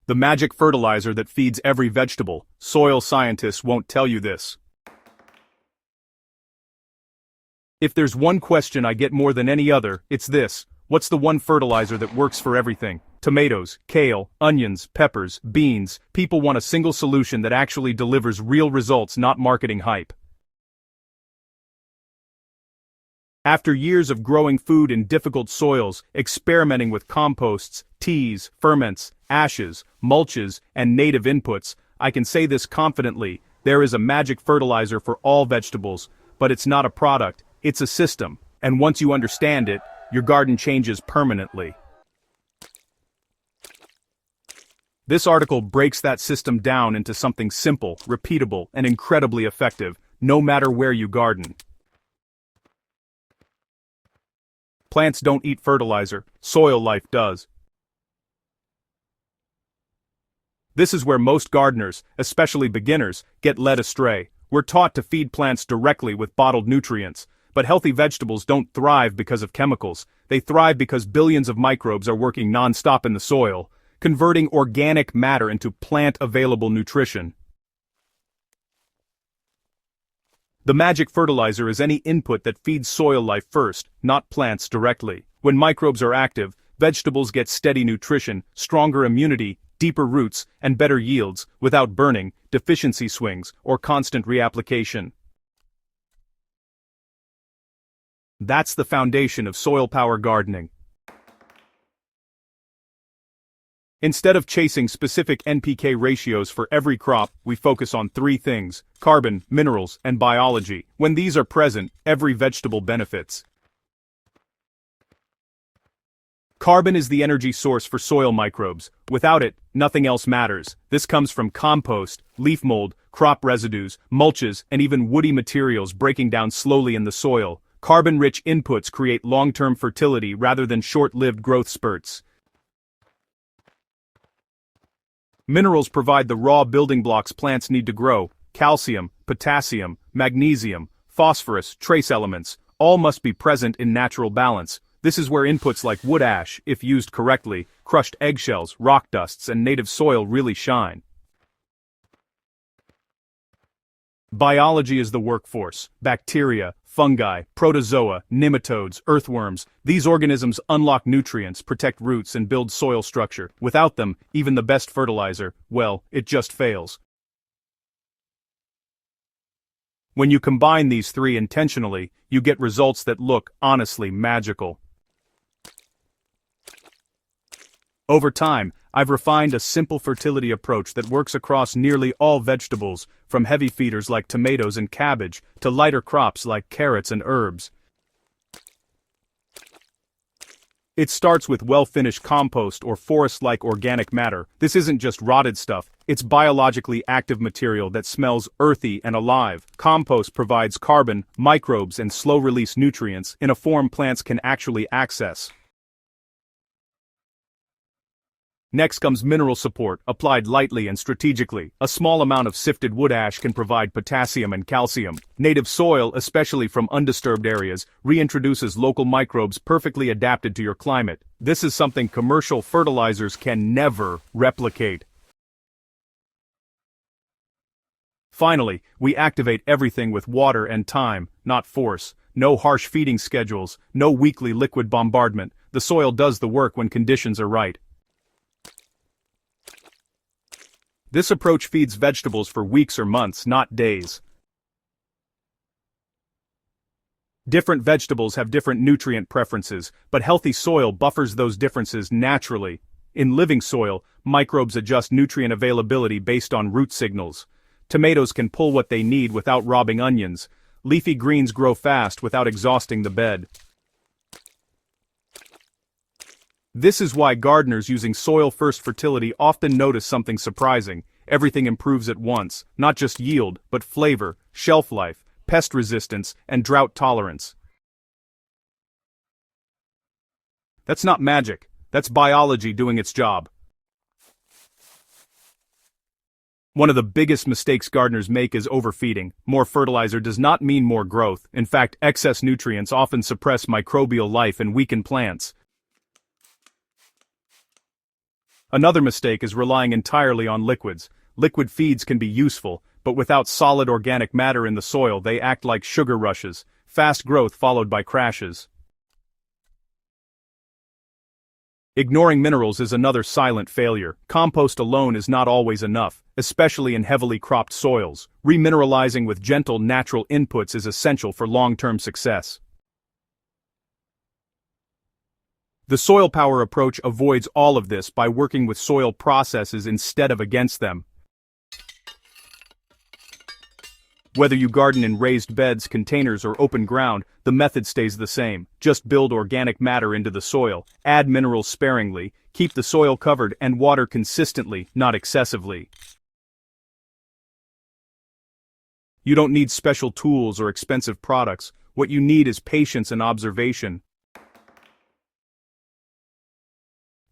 The magic fertilizer that feeds every vegetable. Soil scientists won't tell you this. If there's one question I get more than any other, it's this: what's the one fertilizer that works for everything? Tomatoes, kale, onions, peppers, beans. People want a single solution that actually delivers real results, not marketing hype. After years of growing food in difficult soils, experimenting with composts, teas, ferments, ashes, mulches, and native inputs, I can say this confidently: there is a magic fertilizer for all vegetables, but it's not a product, it's a system, and once you understand it, your garden changes permanently. This article breaks that system down into something simple, repeatable, and incredibly effective, no matter where you garden. Plants don't eat fertilizer, soil life does. This is where most gardeners, especially beginners, get led astray. We're taught to feed plants directly with bottled nutrients, but healthy vegetables don't thrive because of chemicals. They thrive because billions of microbes are working non-stop in the soil, converting organic matter into plant-available nutrition. The magic fertilizer is any input that feeds soil life first, not plants directly. When microbes are active, vegetables get steady nutrition, stronger immunity, deeper roots, and better yields, without burning, deficiency swings, or constant reapplication. That's the foundation of soil power gardening. Instead of chasing specific NPK ratios for every crop, we focus on three things: carbon, minerals, and biology. When these are present, every vegetable benefits. Carbon is the energy source for soil microbes. Without it, nothing else matters. This comes from compost, leaf mold, crop residues, mulches, and even woody materials breaking down slowly in the soil. Carbon-rich inputs create long-term fertility rather than short-lived growth spurts. Minerals provide the raw building blocks plants need to grow: calcium, potassium, magnesium, phosphorus, trace elements, all must be present in natural balance. This is where inputs like wood ash, if used correctly, crushed eggshells, rock dusts, and native soil really shine. Biology is the workforce: bacteria, fungi, protozoa, nematodes, earthworms. These organisms unlock nutrients, protect roots, and build soil structure. Without them, even the best fertilizer, well, it just fails. When you combine these three intentionally, you get results that look, honestly, magical. Over time, I've refined a simple fertility approach that works across nearly all vegetables, from heavy feeders like tomatoes and cabbage, to lighter crops like carrots and herbs. It starts with well-finished compost or forest-like organic matter. This isn't just rotted stuff, it's biologically active material that smells earthy and alive. Compost provides carbon, microbes, and slow-release nutrients in a form plants can actually access. Next comes mineral support, applied lightly and strategically. A small amount of sifted wood ash can provide potassium and calcium. Native soil, especially from undisturbed areas, reintroduces local microbes perfectly adapted to your climate. This is something commercial fertilizers can never replicate. Finally, we activate everything with water and time, not force. No harsh feeding schedules, no weekly liquid bombardment. The soil does the work when conditions are right. This approach feeds vegetables for weeks or months, not days. Different vegetables have different nutrient preferences, but healthy soil buffers those differences naturally. In living soil, microbes adjust nutrient availability based on root signals. Tomatoes can pull what they need without robbing onions. Leafy greens grow fast without exhausting the bed. This is why gardeners using soil-first fertility often notice something surprising. Everything improves at once, not just yield, but flavor, shelf life, pest resistance, and drought tolerance. That's not magic, that's biology doing its job. One of the biggest mistakes gardeners make is overfeeding. More fertilizer does not mean more growth. In fact, excess nutrients often suppress microbial life and weaken plants. Another mistake is relying entirely on liquids. Liquid feeds can be useful, but without solid organic matter in the soil, they act like sugar rushes, fast growth followed by crashes. Ignoring minerals is another silent failure. Compost alone is not always enough, especially in heavily cropped soils. Remineralizing with gentle natural inputs is essential for long-term success. The soil power approach avoids all of this by working with soil processes instead of against them. Whether you garden in raised beds, containers, or open ground, the method stays the same. Just build organic matter into the soil, add minerals sparingly, keep the soil covered, and water consistently, not excessively. You don't need special tools or expensive products. What you need is patience and observation.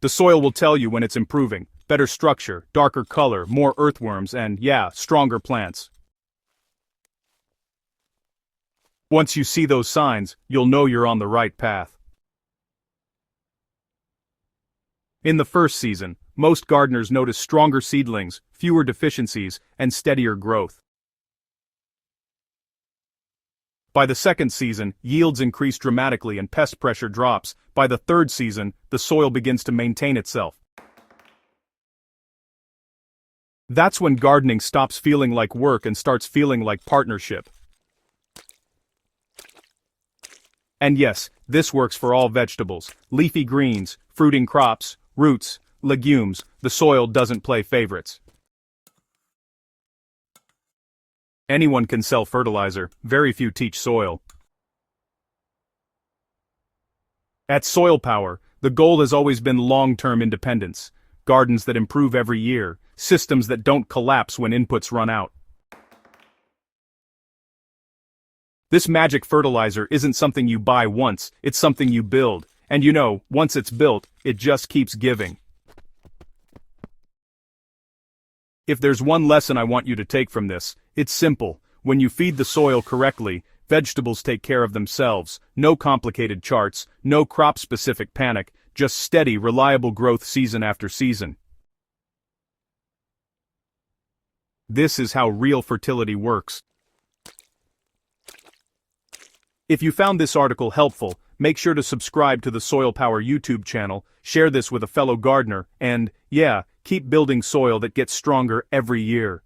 The soil will tell you when it's improving. Better structure, darker color, more earthworms, and, yeah, stronger plants. Once you see those signs, you'll know you're on the right path. In the first season, most gardeners notice stronger seedlings, fewer deficiencies, and steadier growth. By the second season, yields increase dramatically and pest pressure drops. By the third season, the soil begins to maintain itself. That's when gardening stops feeling like work and starts feeling like partnership. And yes, this works for all vegetables, leafy greens, fruiting crops, roots, legumes. The soil doesn't play favorites. Anyone can sell fertilizer, very few teach soil. At Soil Power, the goal has always been long-term independence, gardens that improve every year, systems that don't collapse when inputs run out. This magic fertilizer isn't something you buy once, it's something you build, and you know, once it's built, it just keeps giving. If there's one lesson I want you to take from this, it's simple. When you feed the soil correctly, vegetables take care of themselves. No complicated charts, no crop-specific panic, just steady, reliable growth season after season. This is how real fertility works. If you found this article helpful, make sure to subscribe to the Soil Power YouTube channel, share this with a fellow gardener, and, yeah, keep building soil that gets stronger every year.